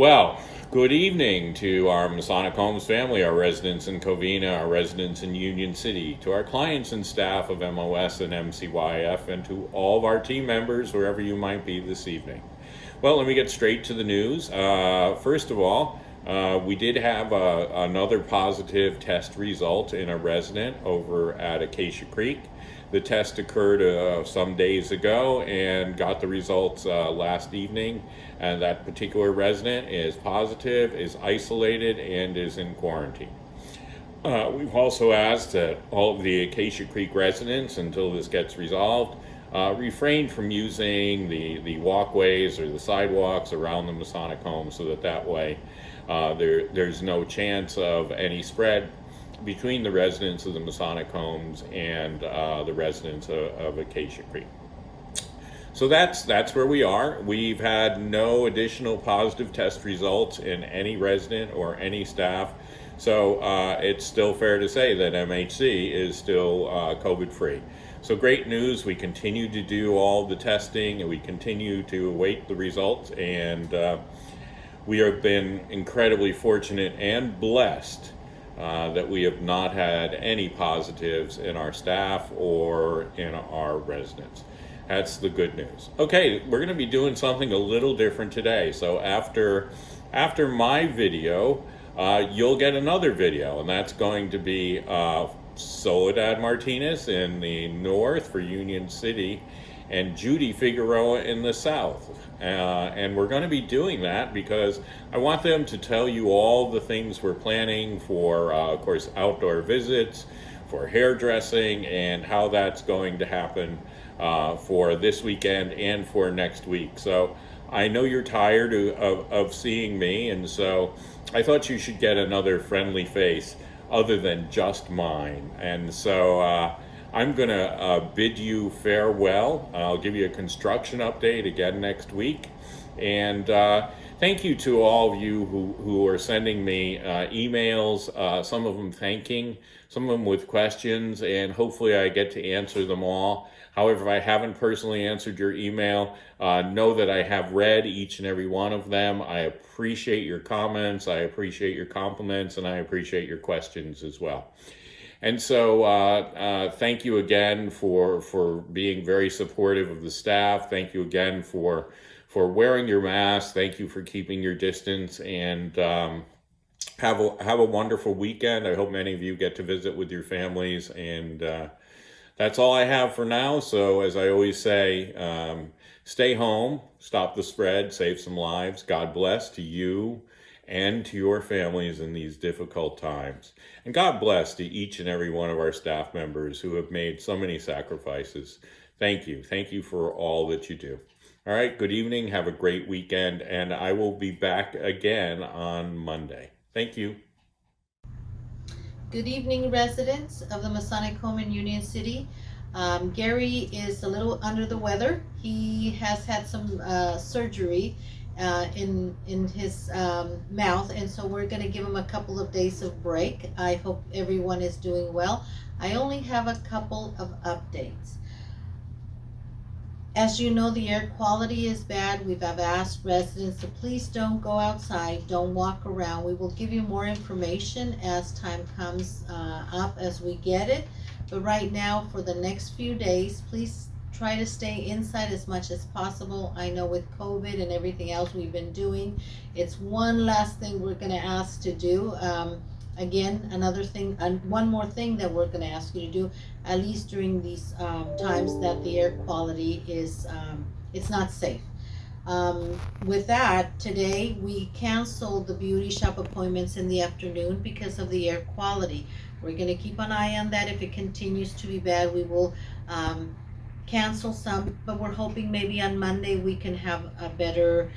Well, good evening to our Masonic Homes family, our residents in Covina, our residents in Union City, to our clients and staff of MOS and MCYF, and to all of our team members, wherever you might be this evening. Well, let me get straight to the news. First of all, we did have another positive test result in a resident over at Acacia Creek. The test occurred some days ago and got the results last evening. And that particular resident is positive, is isolated, and is in quarantine. We've also asked that all of the Acacia Creek residents, until this gets resolved, refrain from using the walkways or the sidewalks around the Masonic home, so that way there's no chance of any spread between the residents of the Masonic homes and the residents of Acacia Creek. So that's where we are. We've had no additional positive test results in any resident or any staff. So it's still fair to say that MHC is still COVID free. So great news. We continue to do all the testing and we continue to await the results. And we have been incredibly fortunate and blessed that we have not had any positives in our staff or in our residents. That's the good news. Okay, we're going to be doing something a little different today. So after my video, you'll get another video, and that's going to be Soledad Martinez in the north for Union City and Judy Figueroa in the south. And we're going to be doing that because I want them to tell you all the things we're planning for, of course, outdoor visits, for hairdressing, and how that's going to happen for this weekend and for next week. So I know you're tired of seeing me, and so I thought you should get another friendly face other than just mine. And so I'm going to bid you farewell. I'll give you a construction update again next week. And thank you to all of you who are sending me emails, some of them thanking, some of them with questions, and hopefully I get to answer them all. However, if I haven't personally answered your email, know that I have read each and every one of them. I appreciate your comments, I appreciate your compliments, and I appreciate your questions as well. And so thank you again for being very supportive of the staff. Thank you again for wearing your mask. Thank you for keeping your distance, and have a wonderful weekend. I hope many of you get to visit with your families, and that's all I have for now. So as I always say, stay home, stop the spread, save some lives. God bless to you and to your families in these difficult times. And God bless to each and every one of our staff members who have made so many sacrifices. Thank you. Thank you for all that you do. All right, good evening. Have a great weekend, and I will be back again on Monday. Thank you. Good evening, residents of the Masonic Home in Union City. Gary is a little under the weather. He has had some surgery in his mouth, and so we're going to give him a couple of days of break. I hope everyone is doing well. I only have a couple of updates. As you know, the air quality is bad. We've asked residents to please don't go outside, don't walk around. We will give you more information as time comes up as we get it. But right now, for the next few days, please try to stay inside as much as possible. I know with COVID and everything else we've been doing, it's one last thing we're going to ask to do. Again, another thing, one more thing that we're going to ask you to do, at least during these times that the air quality is, it's not safe. With that, today we canceled the beauty shop appointments in the afternoon because of the air quality. We're going to keep an eye on that. If it continues to be bad, we will cancel some, but we're hoping maybe on Monday we can have a better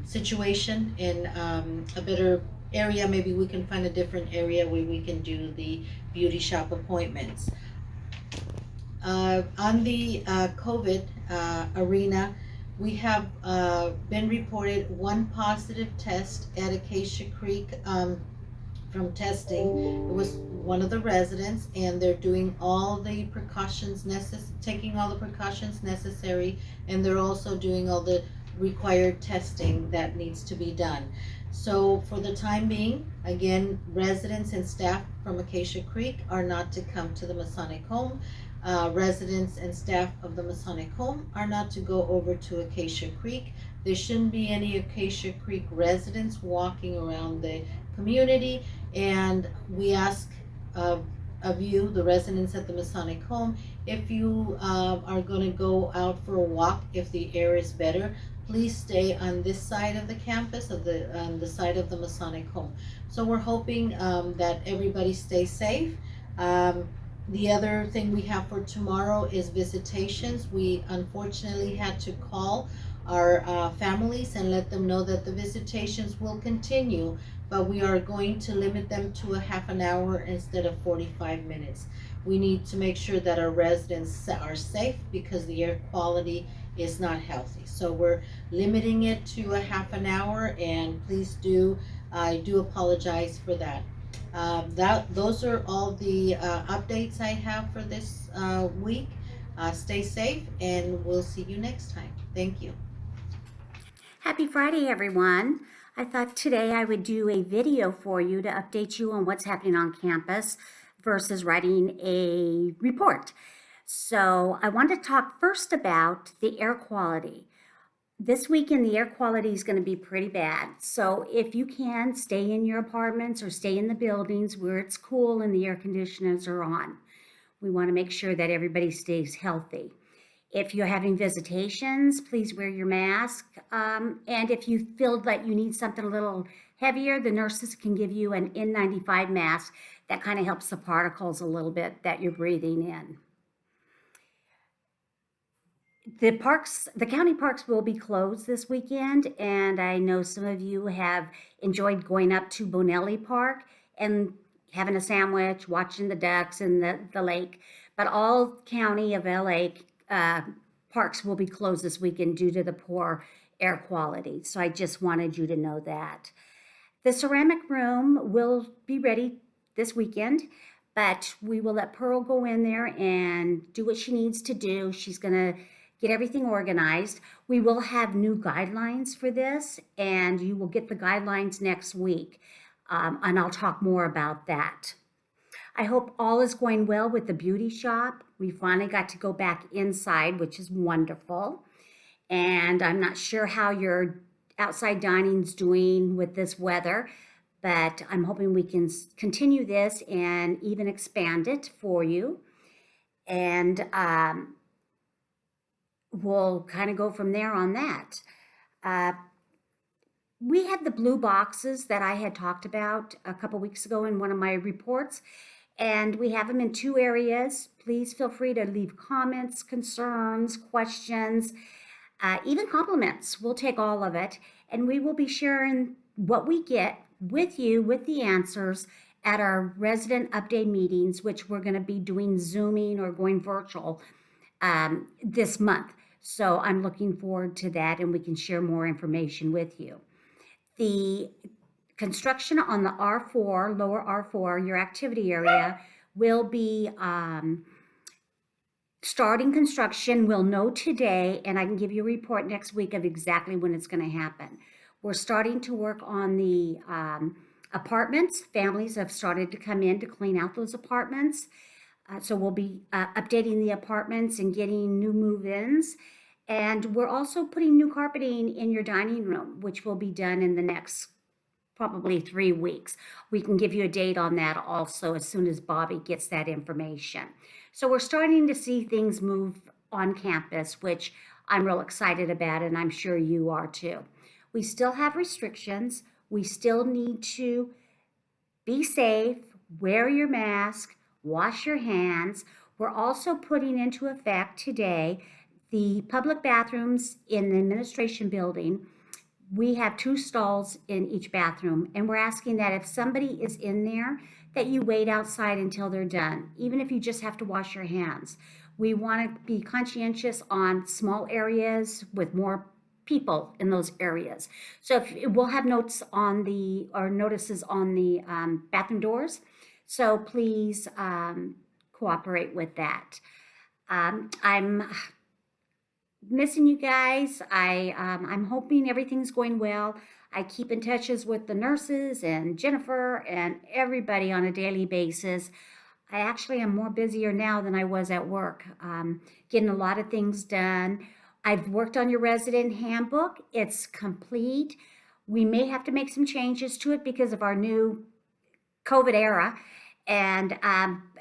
situation in a better area. Maybe we can find a different area where we can do the beauty shop appointments. On the COVID arena, we have been reported one positive test at Acacia Creek from testing. It was one of the residents, and they're doing all the precautions taking all the precautions necessary, and they're also doing all the required testing that needs to be done. So for the time being, again, residents and staff from Acacia Creek are not to come to the Masonic Home. Residents and staff of the Masonic Home are not to go over to Acacia Creek. There shouldn't be any Acacia Creek residents walking around the community, and we ask of you, the residents at the Masonic Home, if you are going to go out for a walk, if the air is better, please stay on this side of the campus, on the side of the Masonic Home. So we're hoping that everybody stays safe. Um, the other thing we have for tomorrow is visitations. We unfortunately had to call our families and let them know that the visitations will continue, but we are going to limit them to a half an hour instead of 45 minutes. We need to make sure that our residents are safe because the air quality is not healthy. So we're limiting it to a half an hour, and please do, I do apologize for that. Those are all the updates I have for this week. Stay safe, and we'll see you next time. Thank you. Happy Friday, everyone. I thought today I would do a video for you to update you on what's happening on campus versus writing a report. So I want to talk first about the air quality. This weekend, the air quality is going to be pretty bad. So if you can, stay in your apartments or stay in the buildings where it's cool and the air conditioners are on. We want to make sure that everybody stays healthy. If you're having visitations, please wear your mask. And if you feel that you need something a little heavier, the nurses can give you an N95 mask that kind of helps the particles a little bit that you're breathing in. The county parks will be closed this weekend, and I know some of you have enjoyed going up to Bonelli Park and having a sandwich, watching the ducks in the lake. But all county of LA parks will be closed this weekend due to the poor air quality. So I just wanted you to know that. The ceramic room will be ready this weekend, but we will let Pearl go in there and do what she needs to do. She's going to get everything organized. We will have new guidelines for this, and you will get the guidelines next week, and I'll talk more about that. I hope all is going well with the beauty shop. We finally got to go back inside, which is wonderful. And I'm not sure how your outside dining's doing with this weather, but I'm hoping we can continue this and even expand it for you. And we'll kind of go from there on that. We have the blue boxes that I had talked about a couple weeks ago in one of my reports, and we have them in two areas. Please feel free to leave comments, concerns, questions, even compliments. We'll take all of it, and we will be sharing what we get with you with the answers at our resident update meetings, which we're going to be doing Zooming or going virtual this month. So I'm looking forward to that, and we can share more information with you. The construction on the R4, lower R4, your activity area, will be starting construction. We'll know today, and I can give you a report next week of exactly when it's going to happen. We're starting to work on the apartments. Families have started to come in to clean out those apartments. So we'll be updating the apartments and getting new move-ins. And we're also putting new carpeting in your dining room, which will be done in the next probably 3 weeks. We can give you a date on that also as soon as Bobby gets that information. So we're starting to see things move on campus, which I'm real excited about, and I'm sure you are too. We still have restrictions. We still need to be safe, wear your mask, wash your hands. We're also putting into effect today the public bathrooms in the administration building. We have 2 stalls in each bathroom, and we're asking that if somebody is in there, that you wait outside until they're done, even if you just have to wash your hands. We want to be conscientious on small areas with more people in those areas. So we'll have notices on the bathroom doors. So please cooperate with that. I'm missing you guys. I'm hoping everything's going well. I keep in touches with the nurses and Jennifer and everybody on a daily basis. I actually am more busier now than I was at work, getting a lot of things done. I've worked on your resident handbook. It's complete. We may have to make some changes to it because of our new COVID era. And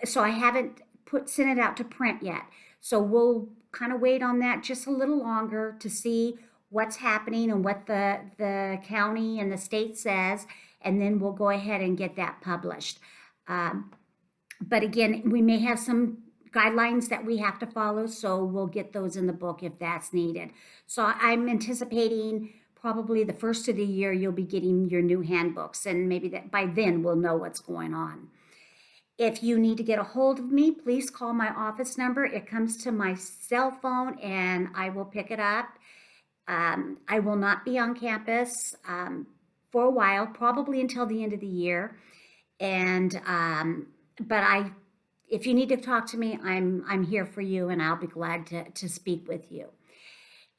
so I haven't sent it out to print yet. So we'll kind of wait on that just a little longer to see what's happening and what the county and the state says. And then we'll go ahead and get that published. But again, we may have some guidelines that we have to follow, so we'll get those in the book if that's needed. So I'm anticipating probably the first of the year you'll be getting your new handbooks, and maybe that by then we'll know what's going on. If you need to get a hold of me, please call my office number. It comes to my cell phone and I will pick it up. I will not be on campus for a while, probably until the end of the year. And but if you need to talk to me, I'm here for you, and I'll be glad to speak with you.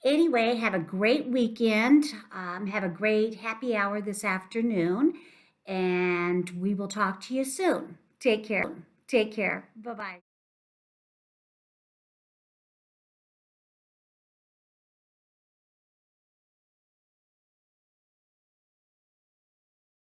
Anyway, have a great weekend. Have a great happy hour this afternoon, and we will talk to you soon. Take care. Take care. Bye-bye.